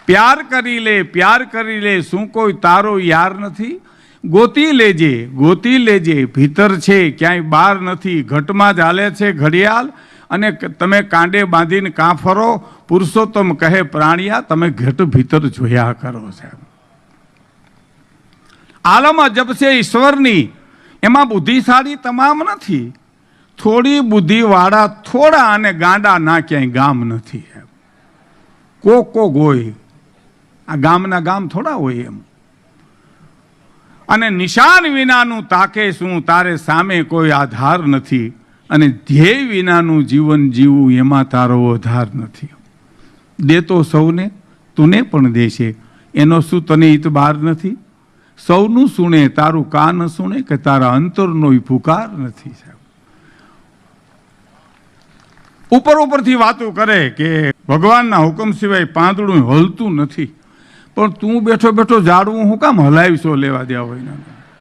प्यार करी ले શું કોઈ તારો યાર નથી? ગોતી લેજે ભીતર છે ક્યાંય બહાર નથી, ઘટમાં જ હાલે છે ઘડિયાળ અને તમે કાંડે બાંધીને કાં ફરો? પુરુષોત્તમ કહે પ્રાણિયા તમે ઘટ ભીતર જોયા કરો સાહેબ। આલમ અજબ છે ઈશ્વરની, એમાં બુદ્ધિશાળી તમામ નથી, થોડી બુદ્ધિવાળા થોડા અને ગાંડા ના ક્યાંય ગામ નથી। કોક હોય, આ ગામના ગામ થોડા હોય એમ। અને નિશાન વિનાનું તાકે શું, તારે સામે કોઈ આધાર નથી, અને ધ્યેય વિનાનું જીવન જીવવું એમાં તારો આધાર નથી। દેતો સૌને તુને પણ દેશે, એનો શું તને ઇતબાર નથી? સૌનું સુણે તારું કાન સુણે કે તારા અંતરનો પુકાર નથી સાહેબ। ઉપરથી વાતો કરે કે ભગવાનના હુકમ સિવાય પાંદડું હલતું નથી, પણ તું બેઠો ઝાડવું હું કામ હલાવીશો લેવા દેવા હોય?